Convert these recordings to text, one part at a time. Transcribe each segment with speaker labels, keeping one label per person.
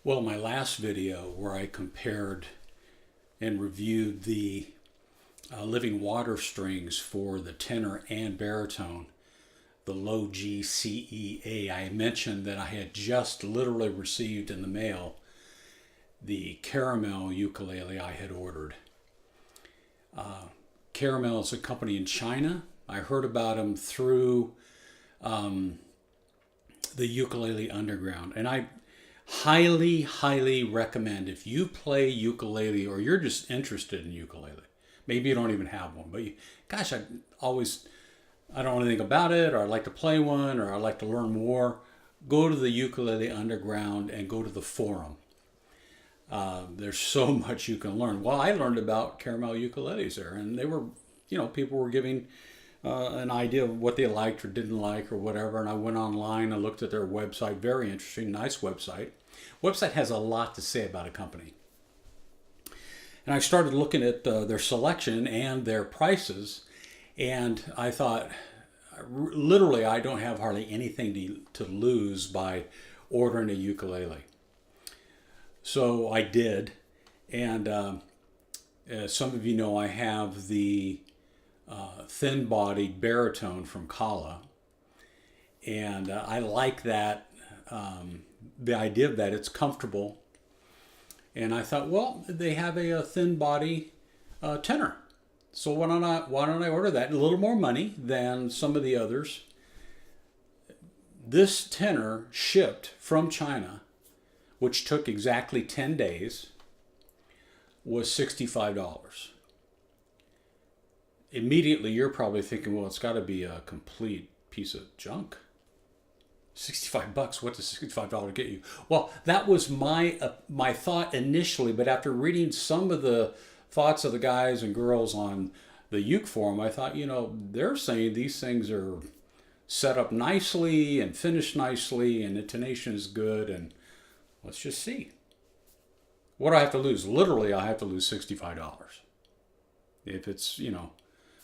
Speaker 1: Well, my last video where I compared and reviewed the living water strings for the tenor and baritone, the low G C E A, I mentioned that I had just literally received in the mail the Caramel ukulele I had ordered. Caramel is a company in China. I heard about them through the Ukulele Underground, and I highly recommend, if you play ukulele or you're just interested in ukulele, maybe you don't even have one, but gosh, I don't know anything about it, or I'd like to play one, or I'd like to learn more, go to the Ukulele Underground and go to the forum. There's so much you can learn. Well, I learned about Caramel ukuleles there, and they were, people were giving an idea of what they liked or didn't like or whatever. And I went online, I looked at their website, very interesting, nice website. Website has a lot to say about a company. And I started looking at their selection and their prices, and I thought, literally, I don't have hardly anything to lose by ordering a ukulele. So I did, and as some of you know, I have the thin-bodied baritone from Kala, and I like that, the idea of that. It's comfortable, and I thought, well, they have a thin body tenor, so why don't I order that? A little more money than some of the others. This tenor shipped from China, which took exactly 10 days, was $65. Immediately, you're probably thinking, well, it's got to be a complete piece of junk. $65, what does $65 get you? Well, that was my thought initially, but after reading some of the thoughts of the guys and girls on the uke forum, I thought, they're saying these things are set up nicely and finished nicely, and intonation is good, and let's just see. What do I have to lose? Literally, I have to lose $65. If it's,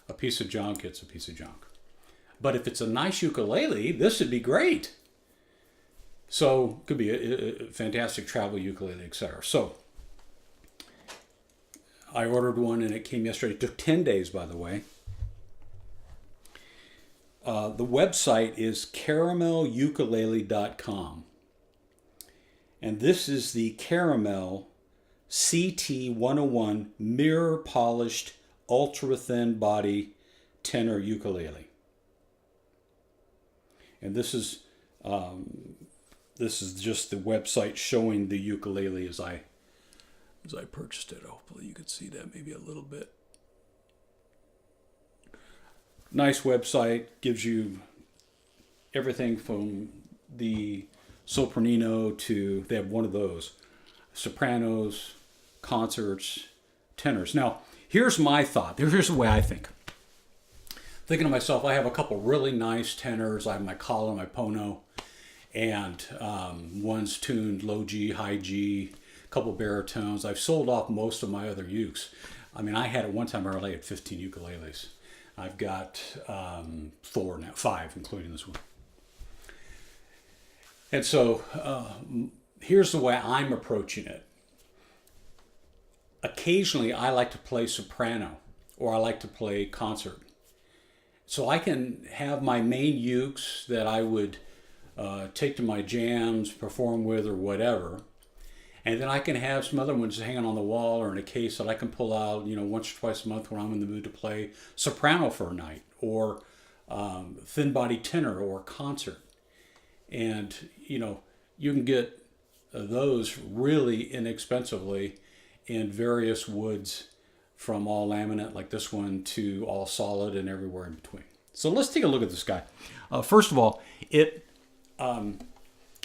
Speaker 1: a piece of junk, it's a piece of junk. But if it's a nice ukulele, this would be great. So, could be a fantastic travel ukulele, etc. So, I ordered one and it came yesterday. It took 10 days, by the way. The website is caramelukulele.com. And this is the Caramel CT101 mirror polished ultra thin body tenor ukulele. And this is just the website showing the ukulele as I purchased it. Hopefully you could see that maybe a little bit. Nice website, gives you everything from the sopranino to, they have one of those, sopranos, concerts, tenors. Now, here's my thought. Here's the way I think. Thinking to myself, I have a couple really nice tenors. I have my Kala, my Pono, and one's tuned low G, high G, a couple baritones. I've sold off most of my other ukes. I mean, I had at one time I really had 15 ukuleles. I've got 4 now, 5, including this one. And so here's the way I'm approaching it. Occasionally, I like to play soprano, or I like to play concert. So I can have my main ukes that I would take to my jams, perform with, or whatever. And then I can have some other ones hanging on the wall or in a case that I can pull out, once or twice a month when I'm in the mood to play soprano for a night, or thin body tenor, or concert. And, you can get those really inexpensively in various woods, from all laminate like this one to all solid and everywhere in between. So let's take a look at this guy. First of all,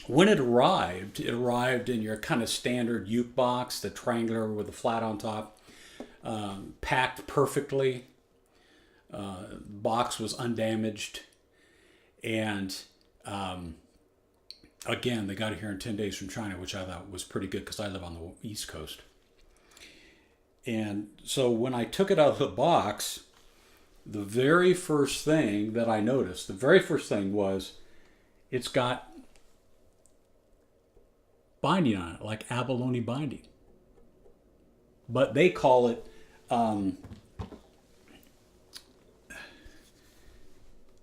Speaker 1: when it arrived in your kind of standard uke box, the triangular with the flat on top, packed perfectly. Box was undamaged, and again, they got it here in 10 days from China, which I thought was pretty good because I live on the East Coast. And so when I took it out of the box, the very first thing that I noticed, was it's got binding on it, like abalone binding. But they call it, and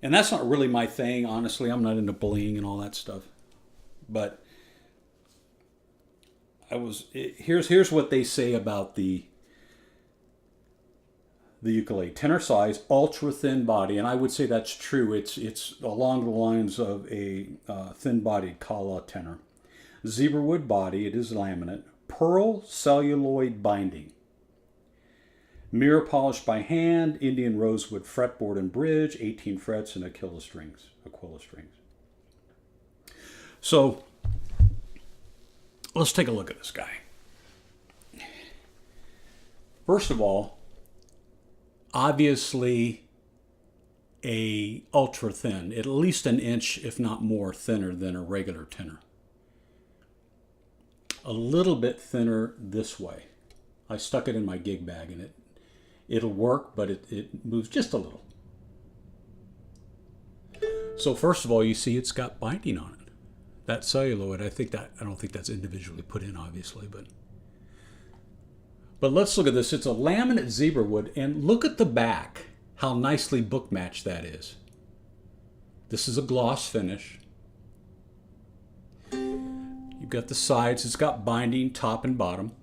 Speaker 1: that's not really my thing, honestly. I'm not into bling and all that stuff. But here's what they say about the ukulele. Tenor size, ultra thin body, and I would say that's true. It's along the lines of a thin-bodied Kala tenor. Zebrawood body, it is laminate. Pearl celluloid binding. Mirror polished by hand, Indian rosewood fretboard and bridge, 18 frets and Aquila strings. So let's take a look at this guy. First of all, obviously a ultra thin, at least an inch, if not more, thinner than a regular tenor. A little bit thinner this way. I stuck it in my gig bag and it'll work, but it moves just a little. So first of all, you see it's got binding on it. That celluloid, I don't think that's individually put in, obviously, but let's look at this. It's a laminate zebra wood, and look at the back, how nicely book matched that is. This is a gloss finish. You've got the sides, it's got binding top and bottom.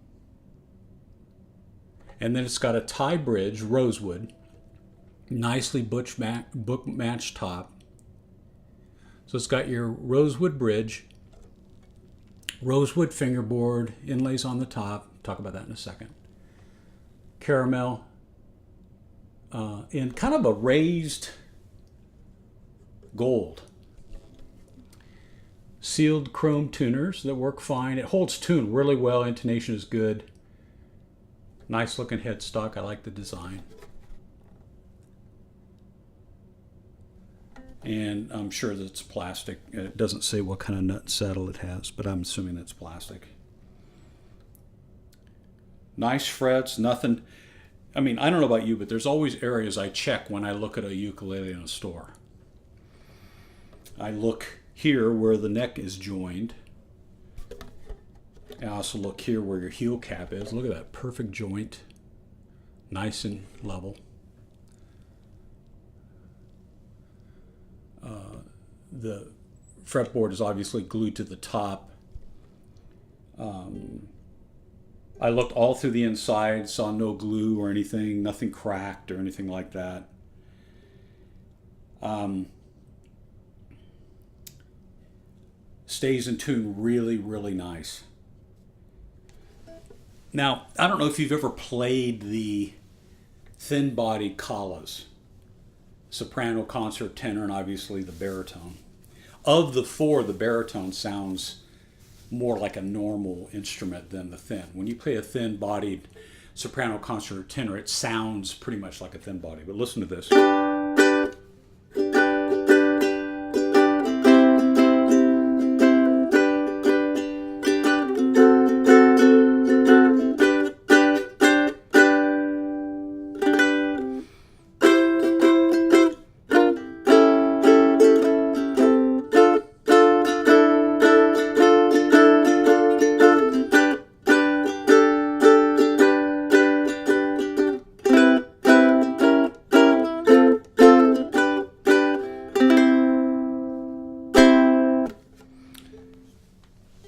Speaker 1: And then it's got a tie bridge, rosewood, nicely book matched top. So it's got your rosewood bridge, rosewood fingerboard, inlays on the top. Talk about that in a second. Caramel in kind of a raised gold. Sealed chrome tuners that work fine. It holds tune really well. Intonation is good. Nice looking headstock. I like the design. And I'm sure that it's plastic. It doesn't say what kind of nut and saddle it has, but I'm assuming it's plastic. Nice frets, nothing. I mean, I don't know about you, but there's always areas I check when I look at a ukulele in a store. I look here where the neck is joined. I also look here where your heel cap is. Look at that perfect joint. Nice and level. The fretboard is obviously glued to the top. I looked all through the inside, saw no glue or anything, nothing cracked or anything like that. Stays in tune really, really nice. Now, I don't know if you've ever played the thin-bodied Kalas, soprano, concert, tenor, and obviously the baritone. Of the four, the baritone sounds more like a normal instrument than the thin. When you play a thin-bodied soprano, concert, or tenor, it sounds pretty much like a thin body. But listen to this.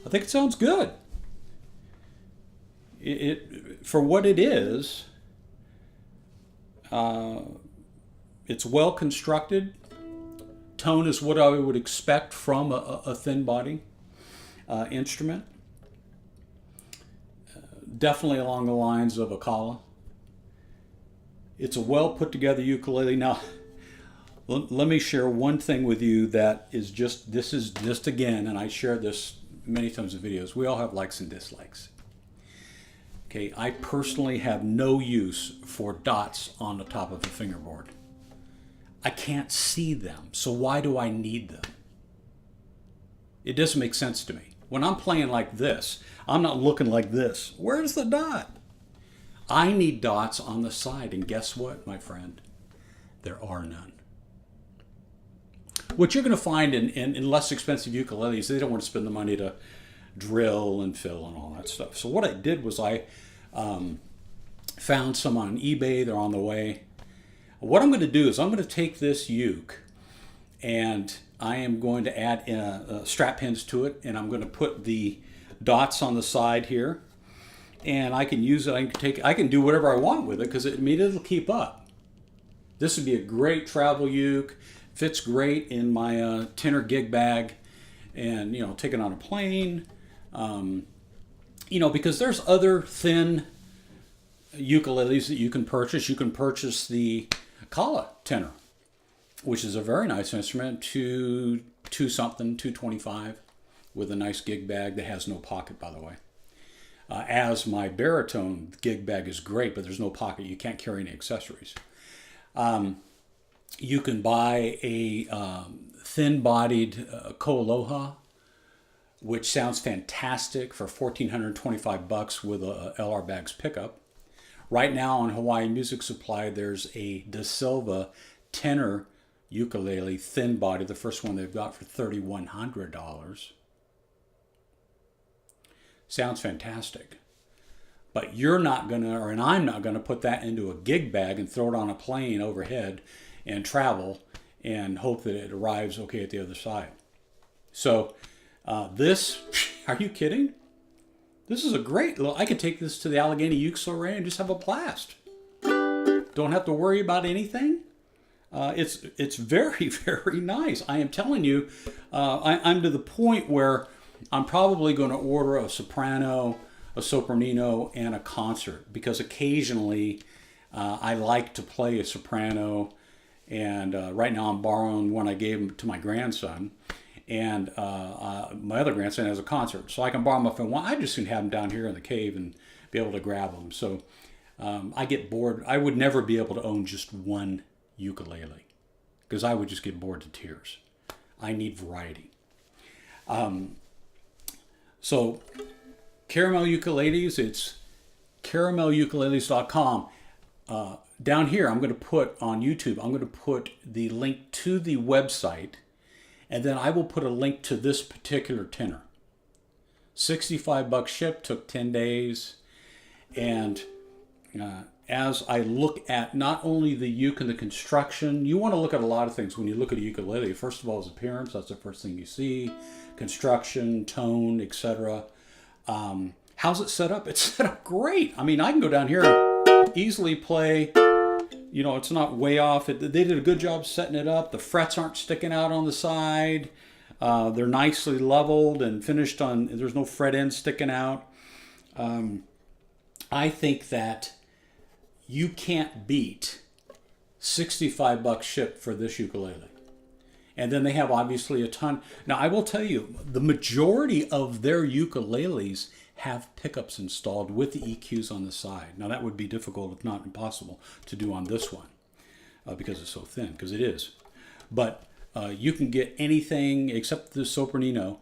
Speaker 1: I think it sounds good. It for what it is, it's well constructed. Tone is what I would expect from a thin body instrument. Definitely along the lines of a Kala. It's a well put together ukulele. Now, let me share one thing with you that is this is just again, and I share this many times in videos. We all have likes and dislikes. Okay, I personally have no use for dots on the top of a fingerboard. I can't see them, so why do I need them? It doesn't make sense to me. When I'm playing like this, I'm not looking like this. Where's the dot? I need dots on the side, and guess what, my friend? There are none. What you're going to find in less expensive ukuleles, they don't want to spend the money to drill and fill and all that stuff. So what I did was I found some on eBay. They're on the way. What I'm going to do is I'm going to take this uke and I am going to add strap pins to it, and I'm going to put the dots on the side here, and I can use it. I can do whatever I want with it because it'll keep up. This would be a great travel uke. Fits great in my Tenor gig bag, and take it on a plane. Because there's other thin ukuleles that you can purchase. You can purchase the Kala Tenor, which is a very nice instrument, $225, with a nice gig bag that has no pocket, by the way. As my baritone gig bag is great, but there's no pocket. You can't carry any accessories. You can buy a thin-bodied Koaloha, which sounds fantastic, for $1,425 with a LR Baggs pickup. Right now on Hawaii Music Supply, there's a De Silva Tenor ukulele, thin body, the first one they've got, for $3,100. Sounds fantastic. But you're not going to, and I'm not going to put that into a gig bag and throw it on a plane overhead and travel and hope that it arrives okay at the other side. So this, are you kidding? This is a great little, I could take this to the Allegheny Uke Soiree and just have a blast. Don't have to worry about anything. It's very, very nice. I am telling you, I'm to the point where I'm probably going to order a soprano, a sopranino, and a concert, because occasionally I like to play a soprano, and right now I'm borrowing one I gave to my grandson, and my other grandson has a concert, so I can borrow them if I want. I just can have them down here in the cave and be able to grab them. So I get bored. I would never be able to own just one ukulele, because I would just get bored to tears. I need variety. So Caramel Ukuleles, it's caramelukuleles.com. Down here, I'm going to put on YouTube, I'm going to put the link to the website, and then I will put a link to this particular tenor. $65 shipped, took 10 days. And as I look at not only the uke and the construction, you want to look at a lot of things when you look at a ukulele. First of all, its appearance, that's the first thing you see. Construction, tone, etc. How's it set up? It's set up great. I mean, I can go down here and easily play. It's not way off. They did a good job setting it up. The frets aren't sticking out on the side. They're nicely leveled and finished on, there's no fret end sticking out. I think that you can't beat $65 shipped for this ukulele. And then they have obviously a ton. Now, I will tell you, the majority of their ukuleles have pickups installed with the EQs on the side. Now, that would be difficult, if not impossible, to do on this one because it's so thin, because it is. But you can get anything except the sopranino,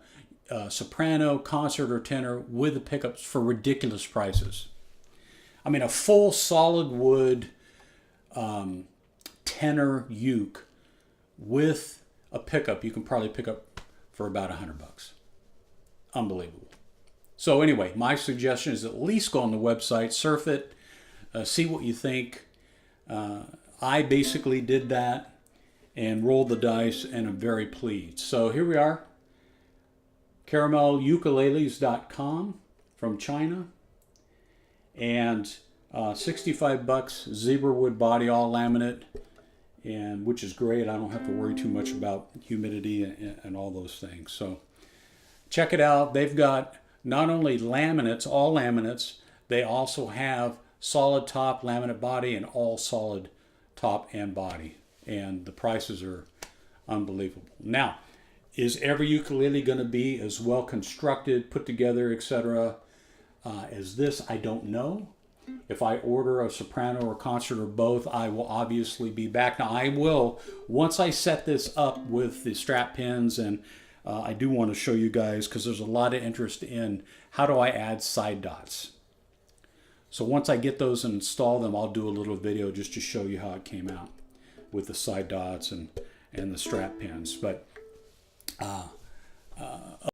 Speaker 1: soprano, concert, or tenor with the pickups for ridiculous prices. I mean, a full solid wood tenor uke with a pickup, you can probably pick up for about $100. Unbelievable. So anyway, my suggestion is at least go on the website, surf it, see what you think. I basically did that and rolled the dice, and I'm very pleased. So here we are, caramelukuleles.com from China, and $65 zebra wood body, all laminate, and which is great. I don't have to worry too much about humidity and all those things. So check it out. They've got not only laminates, all laminates, they also have solid top, laminate body, and all solid top and body. And the prices are unbelievable. Now, is every ukulele going to be as well constructed, put together, etc. as this? I don't know. If I order a soprano or concert or both, I will obviously be back. Now, I will, once I set this up with the strap pins, and I do want to show you guys, because there's a lot of interest in how do I add side dots. So once I get those and install them, I'll do a little video just to show you how it came out with the side dots and the strap pins. But